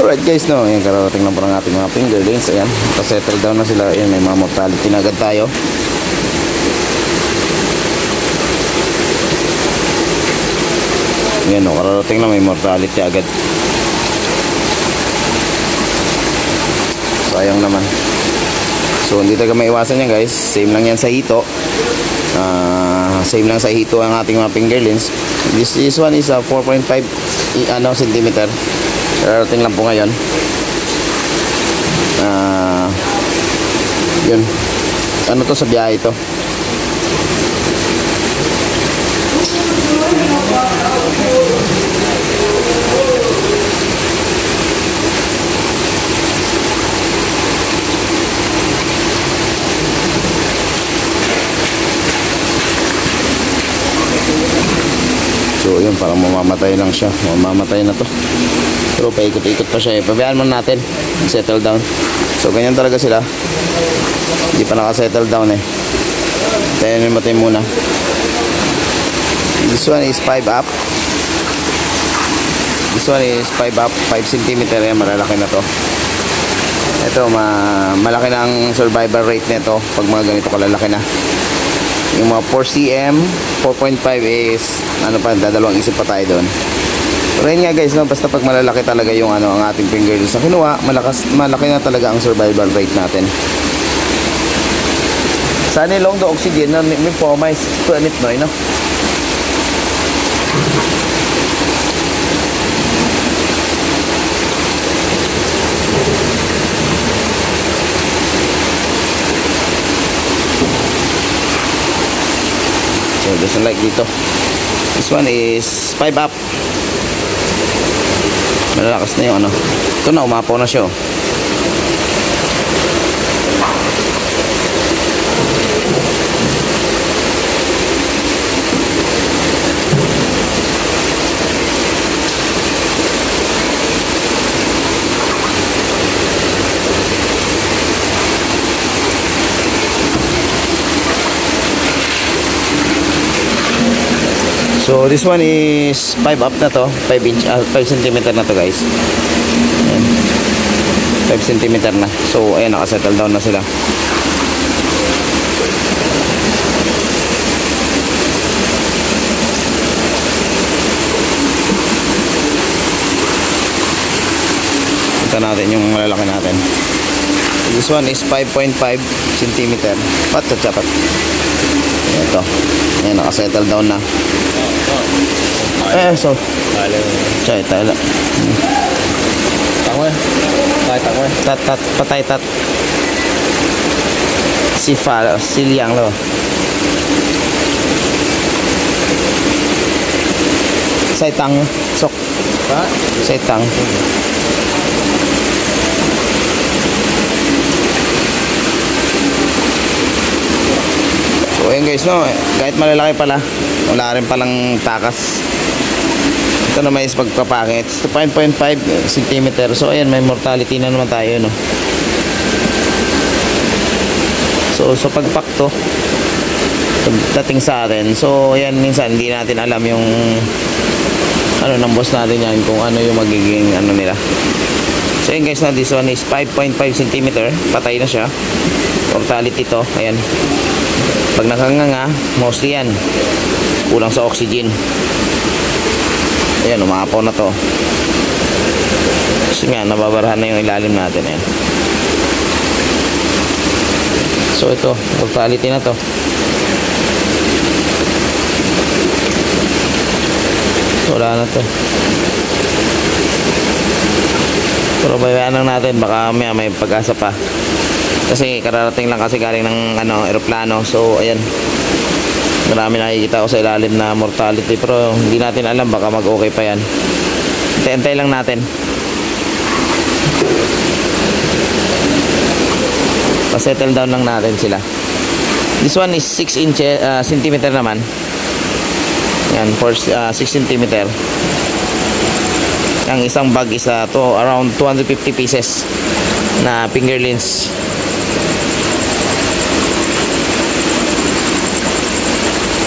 Alright guys, no, ayan, kararating lang po ng ating mga fingerlings. Ayan, kasettle down na sila. Ayan, may mga mortality na agad tayo. Ayan, no, kararating lang, may mortality agad. Sayang naman. So hindi talaga maiwasan yan guys. Same lang yan sa hito. Same lang sa hito ang ating mga fingerlings. This one is 4.5 centimeter. Kararating lang po ngayon. Yun. Ano to, sa biyahe to. So yun, parang mamamatay lang siya. Mamamatay na to. Pero paikot-ikot pa siya. Pabayaan mo natin. Settle down. So ganyan talaga sila. Hindi pa nakasettle down eh. Tayo natin muna. This one is 5 up. This one is 5 up. 5 cm. Yan, malalaki na to. Ito, malaki na ang survival rate nito pag mga ganito kalalaki na. Yung mga 4 cm, 4.5 is ano pa, dadalawang isip pa tayo doon. Pero yun nga guys, no, basta pag malalaki talaga yung ang ating fingerlings na kinuha, malaki na talaga ang survival rate natin. Sa nilong do oxygen na may po may punit no, no? So doesn't like dito. This one is 5 up. Malalakas na yung ano. Ito na, umapaw na siya. So this one is 5 up na to, 5 cm na to guys. Ayan. 5 cm na. So ayan, nakasettle down na sila. Ito natin yung malalaki natin. This one is 5.5 cm. Patot chapat. Ito. Ayan, nakasettle down na. So chay tala tangwe tat patay tat sifal siliang lo sai tang sok sai tang. So ayan guys, no, kahit malalaki pala, wala rin palang takas. Ito naman is pagpapakit. 5.5 cm. So ayan, may mortality na naman tayo, no. So sa pagpakto pagdating sa atin, so ayan, minsan hindi natin alam yung ano ng boss natin yan, kung ano yung magiging ano nila. So ayan guys, na this one is 5.5 cm. Patay na siya. Mortality to, ayan. Pag nakanganga, mostly yan kulang sa oxygen. Ayan, umapaw na to. Kasi nga, nababarahan na yung ilalim natin. Ayan. So ito, mortality na to. Wala na to. Pero bayaan lang natin, baka may pag-asa pa. Kasi kararating lang kasi galing ng eroplano. So ayan, marami nakikita ko sa ilalim na mortality, pero hindi natin alam, baka mag-okay pa yan. Hintay lang natin. Pa-settle down lang natin sila. This one is 6 cm naman. Yan, for 6 cm. Ang isang bag is around 250 pieces na fingerlings.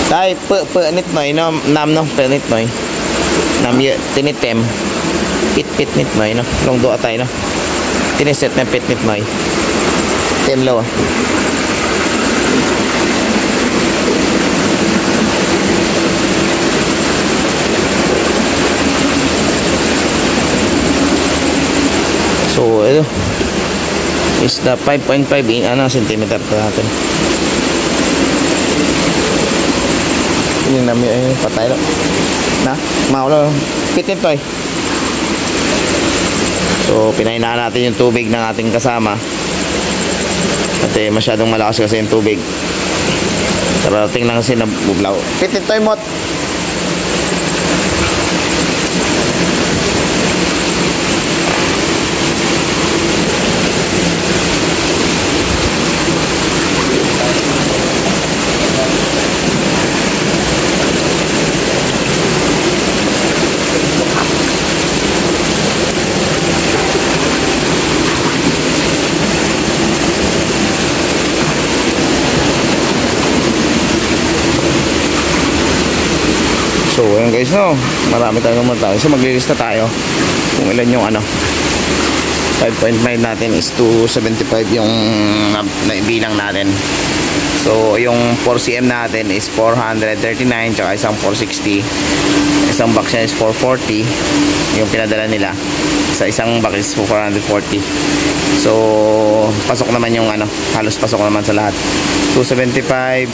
Tay pe nit noy no nam no pe nit noy nam ye tinit tem Pit nit may no. Long do atay no. Tineset na pit nit may. Temlo. So ito is the 5.5 in centimeter to natin. Yung namin ay patay lo. Na, maulo. Pitin to eh. So pinahinaan natin yung tubig ng ating kasama. Kasi masyadong malakas kasi yung tubig. Karating lang kasi nabublaw. Pitin to eh, mot. So ayun guys no, marami tayong naman. So maglilista tayo kung ilan yung 5.5 natin is 275 yung naibilang natin. So yung 4cm natin is 439, tsaka isang 460, isang box niya is 440 yung pinadala nila, sa isang box is 440. So pasok naman yung halos pasok naman sa lahat. 275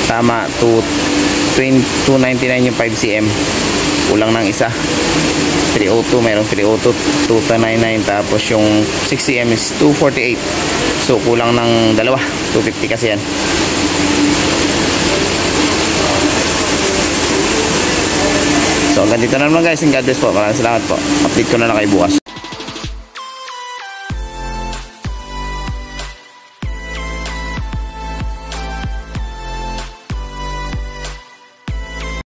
tama, 299 yung 5cm, kulang ng isa. 302, mayroong 302, 2299, tapos yung 6cm is 248. So kulang ng dalawa, 250 kasi yan. So hanggang dito na naman guys, and God bless po. Maraming salamat po. Update ko na lang kayo bukas.